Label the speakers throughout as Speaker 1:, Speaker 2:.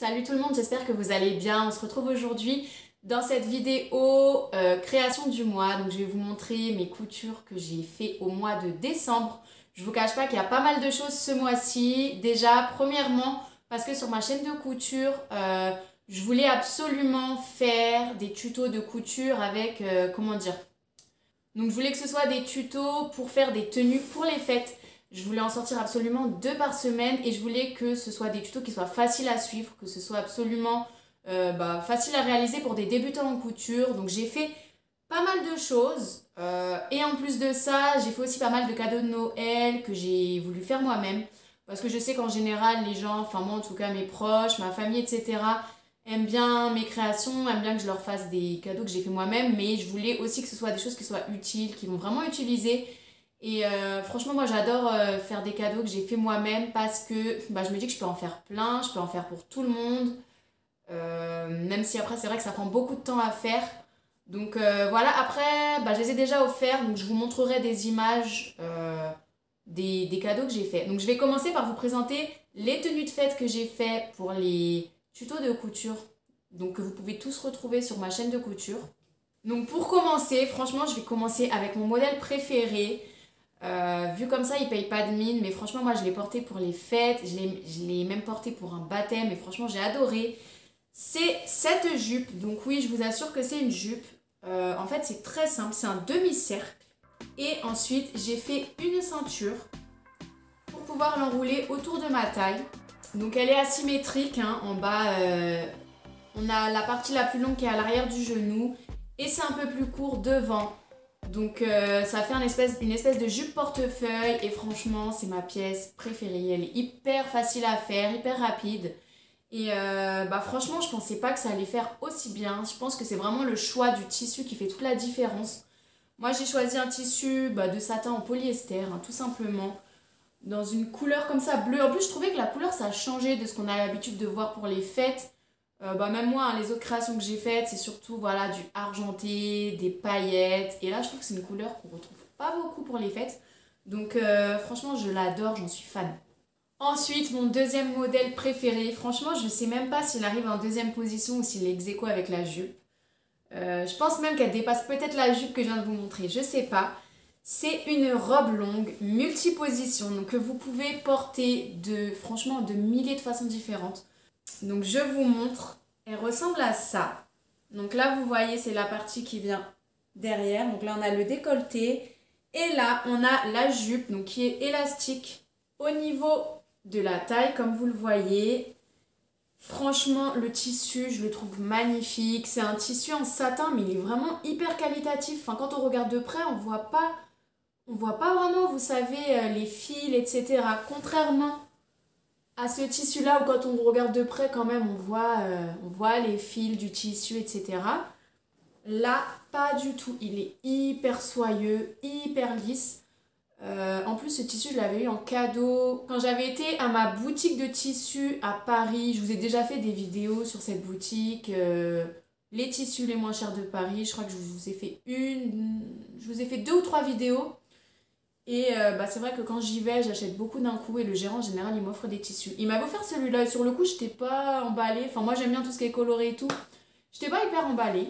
Speaker 1: Salut tout le monde, j'espère que vous allez bien. On se retrouve aujourd'hui dans cette vidéo création du mois. Donc je vais vous montrer mes coutures que j'ai fait au mois de décembre. Je vous cache pas qu'il y a pas mal de choses ce mois-ci. Déjà, premièrement, parce que sur ma chaîne de couture, je voulais absolument faire des tutos de couture avec, comment dire. Donc je voulais que ce soit des tutos pour faire des tenues pour les fêtes. Je voulais en sortir absolument 2 par semaine et je voulais que ce soit des tutos qui soient faciles à suivre, que ce soit absolument facile à réaliser pour des débutants en couture. Donc j'ai fait pas mal de choses et en plus de ça, j'ai fait aussi pas mal de cadeaux de Noël que j'ai voulu faire moi-même. Parce que je sais qu'en général, les gens, enfin moi en tout cas mes proches, ma famille, etc. aiment bien mes créations, aiment bien que je leur fasse des cadeaux que j'ai fait moi-même. Mais je voulais aussi que ce soit des choses qui soient utiles, qui vont vraiment utiliser. Et franchement, moi j'adore faire des cadeaux que j'ai fait moi-même parce que je me dis que je peux en faire plein, je peux en faire pour tout le monde. Même si après, c'est vrai que ça prend beaucoup de temps à faire. Donc voilà, après, je les ai déjà offerts, donc je vous montrerai des images des cadeaux que j'ai fait. Donc je vais commencer par vous présenter les tenues de fête que j'ai fait pour les tutos de couture. Donc que vous pouvez tous retrouver sur ma chaîne de couture. Donc pour commencer, franchement, je vais commencer avec mon modèle préféré. Vu comme ça, il paye pas de mine, mais franchement, moi je l'ai porté pour les fêtes, je l'ai même porté pour un baptême, et franchement, j'ai adoré. C'est cette jupe, donc oui, je vous assure que c'est une jupe. En fait, c'est très simple, c'est un demi-cercle. Et ensuite, j'ai fait une ceinture pour pouvoir l'enrouler autour de ma taille. Donc elle est asymétrique, hein. En bas, on a la partie la plus longue qui est à l'arrière du genou, et c'est un peu plus court devant. Donc ça fait une espèce de jupe portefeuille et franchement c'est ma pièce préférée. Elle est hyper facile à faire, hyper rapide. Et franchement je pensais pas que ça allait faire aussi bien. Je pense que c'est vraiment le choix du tissu qui fait toute la différence. Moi j'ai choisi un tissu de satin en polyester, hein, tout simplement. Dans une couleur comme ça bleue. En plus je trouvais que la couleur ça a changé de ce qu'on a l'habitude de voir pour les fêtes. Même moi, hein, les autres créations que j'ai faites, c'est surtout voilà, du argenté, des paillettes. Et là, je trouve que c'est une couleur qu'on retrouve pas beaucoup pour les fêtes. Donc franchement, je l'adore, j'en suis fan. Ensuite, mon deuxième modèle préféré. Franchement, je sais même pas s'il arrive en deuxième position ou s'il est ex aequo avec la jupe. Je pense même qu'elle dépasse peut-être la jupe que je viens de vous montrer, je sais pas. C'est une robe longue, multiposition, donc que vous pouvez porter franchement, de milliers de façons différentes. Donc je vous montre, elle ressemble à ça. Donc là vous voyez c'est la partie qui vient derrière. Donc là on a le décolleté et là on a la jupe donc qui est élastique au niveau de la taille comme vous le voyez. Franchement le tissu je le trouve magnifique. C'est un tissu en satin mais il est vraiment hyper qualitatif. Enfin quand on regarde de près on voit pas vraiment vous savez les fils etc. Contrairement à ce tissu là où quand on regarde de près quand même on voit les fils du tissu etc. Là pas du tout, il est hyper soyeux, hyper lisse. En plus ce tissu je l'avais eu en cadeau quand j'avais été à ma boutique de tissus à Paris. Je vous ai déjà fait des vidéos sur cette boutique, les tissus les moins chers de Paris. Je crois que je vous ai fait 2 ou 3 vidéos. Et c'est vrai que quand j'y vais, j'achète beaucoup d'un coup et le gérant en général il m'offre des tissus. Il m'avait offert celui-là et sur le coup j'étais pas emballée. Enfin moi j'aime bien tout ce qui est coloré et tout. J'étais pas hyper emballée.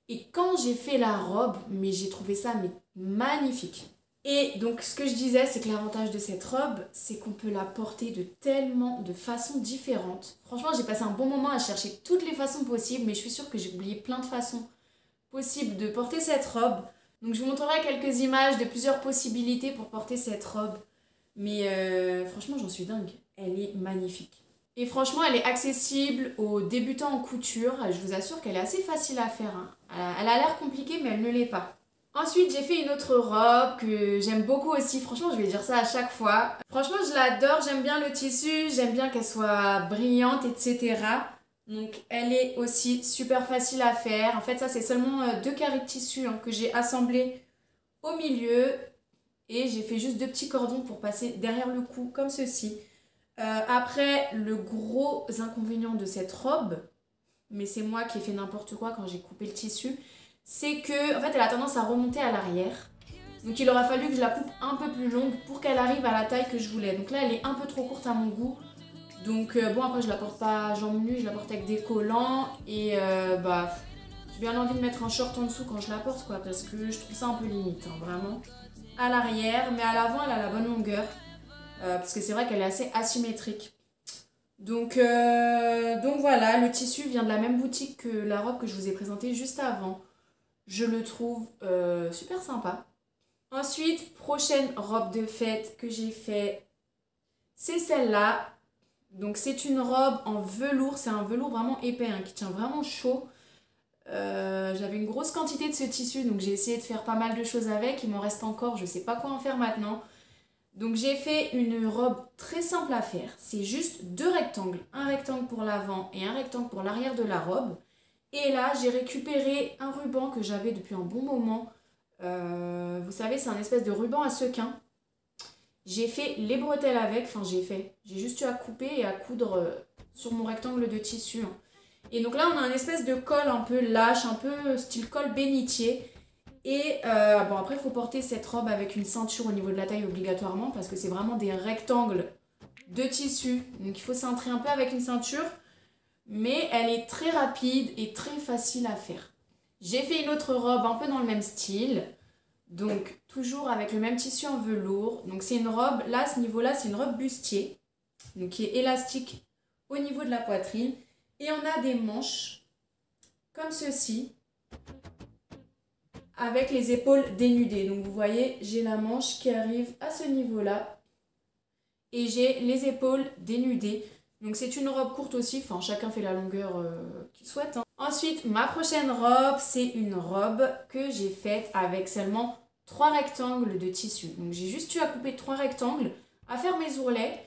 Speaker 1: Et quand j'ai fait la robe, mais j'ai trouvé ça magnifique. Et donc ce que je disais c'est que l'avantage de cette robe c'est qu'on peut la porter de façons différentes. Franchement j'ai passé un bon moment à chercher toutes les façons possibles mais je suis sûre que j'ai oublié plein de façons possibles de porter cette robe. Donc je vous montrerai quelques images de plusieurs possibilités pour porter cette robe. Mais franchement j'en suis dingue. Elle est magnifique. Et franchement elle est accessible aux débutants en couture. Je vous assure qu'elle est assez facile à faire, hein. Elle a l'air compliquée mais elle ne l'est pas. Ensuite j'ai fait une autre robe que j'aime beaucoup aussi. Franchement je vais dire ça à chaque fois. Franchement je l'adore, j'aime bien le tissu, j'aime bien qu'elle soit brillante etc. Donc elle est aussi super facile à faire. En fait ça c'est seulement 2 carrés de tissu hein, que j'ai assemblés au milieu. Et j'ai fait juste 2 petits cordons pour passer derrière le cou comme ceci. Après le gros inconvénient de cette robe, mais c'est moi qui ai fait n'importe quoi quand j'ai coupé le tissu, c'est que en fait elle a tendance à remonter à l'arrière. Donc il aura fallu que je la coupe un peu plus longue pour qu'elle arrive à la taille que je voulais. Donc là elle est un peu trop courte à mon goût. Donc bon, après je la porte pas jambes nues, je la porte avec des collants. Et bah, j'ai bien envie de mettre un short en dessous quand je la porte, quoi, parce que je trouve ça un peu limite, hein, vraiment. À l'arrière, mais à l'avant, elle a la bonne longueur. Parce que c'est vrai qu'elle est assez asymétrique. Donc voilà, le tissu vient de la même boutique que la robe que je vous ai présentée juste avant. Je le trouve super sympa. Ensuite, prochaine robe de fête que j'ai fait, c'est celle-là. Donc c'est une robe en velours, c'est un velours vraiment épais, hein, qui tient vraiment chaud. J'avais une grosse quantité de ce tissu, donc j'ai essayé de faire pas mal de choses avec. Il m'en reste encore, je sais pas quoi en faire maintenant. Donc j'ai fait une robe très simple à faire. C'est juste deux rectangles. Un rectangle pour l'avant et un rectangle pour l'arrière de la robe. Et là, j'ai récupéré un ruban que j'avais depuis un bon moment. Vous savez, c'est un espèce de ruban à sequins. J'ai fait les bretelles avec. Enfin, j'ai juste eu à couper et à coudre sur mon rectangle de tissu. Et donc là, on a un espèce de col un peu lâche, un peu style col bénitier. Et bon, après, il faut porter cette robe avec une ceinture au niveau de la taille obligatoirement parce que c'est vraiment des rectangles de tissu. Donc il faut cintrer un peu avec une ceinture. Mais elle est très rapide et très facile à faire. J'ai fait une autre robe un peu dans le même style. Donc toujours avec le même tissu en velours. Donc c'est une robe, là à ce niveau-là, c'est une robe bustier. Donc qui est élastique au niveau de la poitrine. Et on a des manches comme ceci, avec les épaules dénudées. Donc vous voyez, j'ai la manche qui arrive à ce niveau-là. Et j'ai les épaules dénudées. Donc c'est une robe courte aussi, enfin chacun fait la longueur qu'il souhaite. Hein. Ensuite, ma prochaine robe, c'est une robe que j'ai faite avec seulement 3 rectangles de tissu. Donc j'ai juste eu à couper 3 rectangles, à faire mes ourlets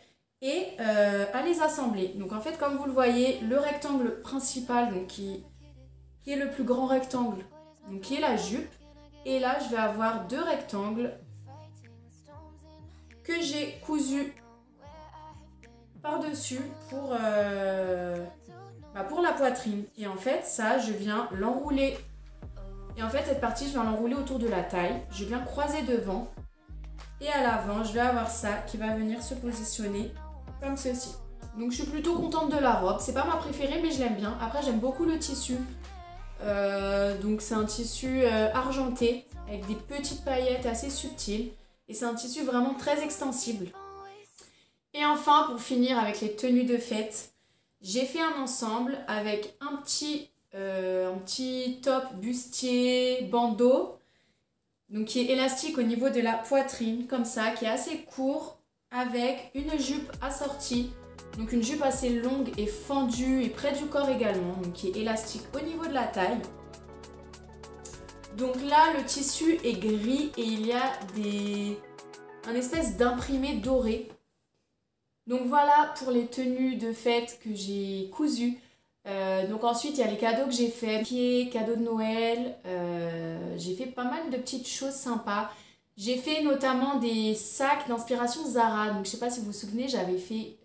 Speaker 1: et à les assembler. Donc en fait, comme vous le voyez, le rectangle principal, donc qui est le plus grand rectangle, donc qui est la jupe. Et là, je vais avoir 2 rectangles que j'ai cousus par-dessus pour la poitrine. Et en fait, ça, je viens l'enrouler. Et en fait, cette partie, je viens l'enrouler autour de la taille. Je viens croiser devant. Et à l'avant, je vais avoir ça qui va venir se positionner comme ceci. Donc, je suis plutôt contente de la robe. C'est pas ma préférée, mais je l'aime bien. Après, j'aime beaucoup le tissu. Donc, c'est un tissu argenté avec des petites paillettes assez subtiles. Et c'est un tissu vraiment très extensible. Et enfin, pour finir avec les tenues de fête, j'ai fait un ensemble avec un petit top bustier bandeau, donc qui est élastique au niveau de la poitrine, comme ça, qui est assez court, avec une jupe assortie, donc une jupe assez longue et fendue et près du corps également, donc qui est élastique au niveau de la taille. Donc là, le tissu est gris et il y a un espèce d'imprimé doré. Donc voilà pour les tenues de fête que j'ai cousues. Donc ensuite il y a les cadeaux que j'ai fait, qui est cadeau de Noël. J'ai fait pas mal de petites choses sympas. J'ai fait notamment des sacs d'inspiration Zara. Donc je sais pas si vous vous souvenez, j'avais fait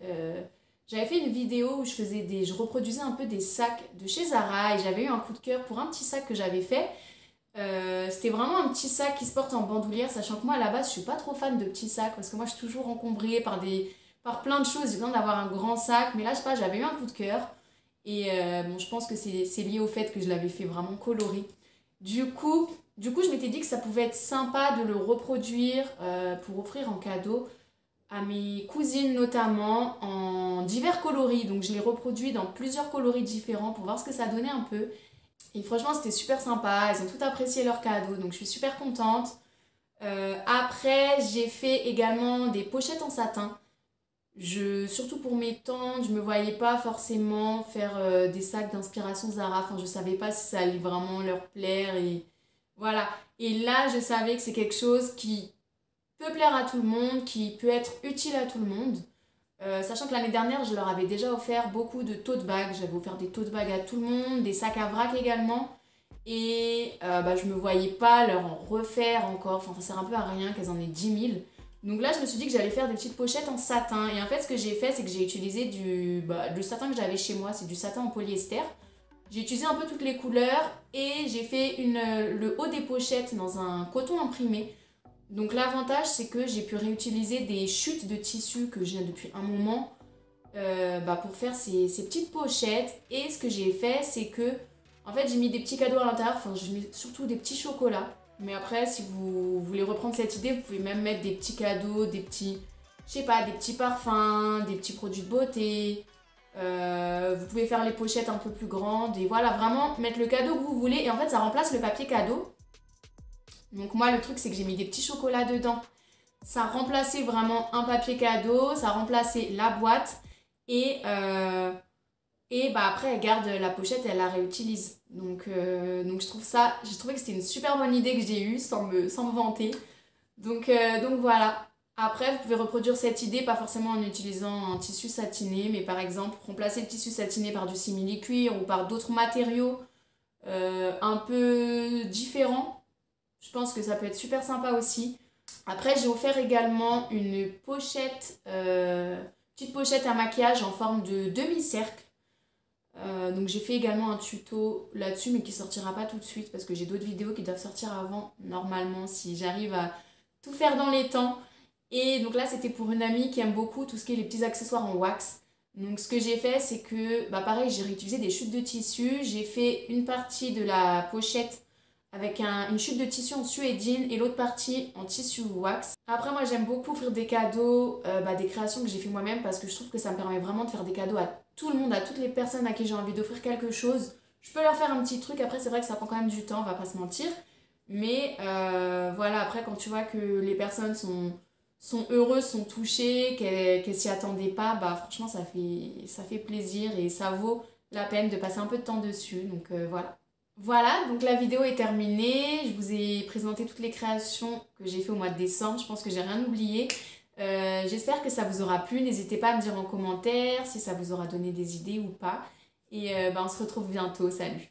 Speaker 1: une vidéo où je reproduisais un peu des sacs de chez Zara et j'avais eu un coup de cœur pour un petit sac que j'avais fait. C'était vraiment un petit sac qui se porte en bandoulière, sachant que moi à la base je suis pas trop fan de petits sacs parce que moi je suis toujours encombrée par plein de choses, j'ai besoin d'avoir un grand sac, mais là je sais pas, j'avais eu un coup de cœur et bon, je pense que c'est lié au fait que je l'avais fait vraiment coloré. Du coup je m'étais dit que ça pouvait être sympa de le reproduire pour offrir en cadeau à mes cousines notamment en divers coloris. Donc je l'ai reproduit dans plusieurs coloris différents pour voir ce que ça donnait un peu. Et franchement c'était super sympa, elles ont tout apprécié leur cadeau, donc je suis super contente. Après j'ai fait également des pochettes en satin. Surtout pour mes tantes, je me voyais pas forcément faire des sacs d'inspiration Zara. Enfin, je savais pas si ça allait vraiment leur plaire et voilà. Et là, je savais que c'est quelque chose qui peut plaire à tout le monde, qui peut être utile à tout le monde. Sachant que l'année dernière, je leur avais déjà offert beaucoup de tote bags. J'avais offert des tote bags à tout le monde, des sacs à vrac également. Et je me voyais pas leur en refaire encore. Enfin, ça sert un peu à rien qu'elles en aient 10 000. Donc là, je me suis dit que j'allais faire des petites pochettes en satin. Et en fait, ce que j'ai fait, c'est que j'ai utilisé le satin que j'avais chez moi. C'est du satin en polyester. J'ai utilisé un peu toutes les couleurs. Et j'ai fait le haut des pochettes dans un coton imprimé. Donc l'avantage, c'est que j'ai pu réutiliser des chutes de tissu que j'ai depuis un moment. pour faire ces petites pochettes. Et ce que j'ai fait, c'est que en fait j'ai mis des petits cadeaux à l'intérieur, enfin j'ai mis surtout des petits chocolats. Mais après, si vous voulez reprendre cette idée, vous pouvez même mettre des petits cadeaux, des petits, je sais pas, des petits parfums, des petits produits de beauté. Vous pouvez faire les pochettes un peu plus grandes et voilà, vraiment mettre le cadeau que vous voulez. Et en fait, ça remplace le papier cadeau. Donc moi, le truc, c'est que j'ai mis des petits chocolats dedans. Ça remplaçait vraiment un papier cadeau, ça remplaçait la boîte et après, elle garde la pochette et elle la réutilise. Donc j'ai trouvé que c'était une super bonne idée que j'ai eue sans me vanter. Donc voilà. Après, vous pouvez reproduire cette idée, pas forcément en utilisant un tissu satiné, mais par exemple, remplacer le tissu satiné par du simili-cuir ou par d'autres matériaux un peu différents. Je pense que ça peut être super sympa aussi. Après, j'ai offert également une pochette, petite pochette à maquillage en forme de demi-cercle. Donc j'ai fait également un tuto là-dessus, mais qui sortira pas tout de suite parce que j'ai d'autres vidéos qui doivent sortir avant, normalement, si j'arrive à tout faire dans les temps. Et donc là, c'était pour une amie qui aime beaucoup tout ce qui est les petits accessoires en wax. Donc ce que j'ai fait, c'est que, pareil, j'ai réutilisé des chutes de tissu. J'ai fait une partie de la pochette avec une chute de tissu en suédine et l'autre partie en tissu wax. Après, moi, j'aime beaucoup offrir des cadeaux, des créations que j'ai fait moi-même parce que je trouve que ça me permet vraiment de faire des cadeaux à tout le monde, à toutes les personnes à qui j'ai envie d'offrir quelque chose. Je peux leur faire un petit truc. Après, c'est vrai que ça prend quand même du temps, on va pas se mentir. Mais voilà, après, quand tu vois que les personnes sont heureuses, sont touchées, qu'elles s'y attendaient pas, franchement, ça fait plaisir et ça vaut la peine de passer un peu de temps dessus. Donc voilà. Voilà, donc la vidéo est terminée. Je vous ai présenté toutes les créations que j'ai fait au mois de décembre. Je pense que j'ai rien oublié. J'espère que ça vous aura plu. N'hésitez pas à me dire en commentaire si ça vous aura donné des idées ou pas. Et on se retrouve bientôt. Salut!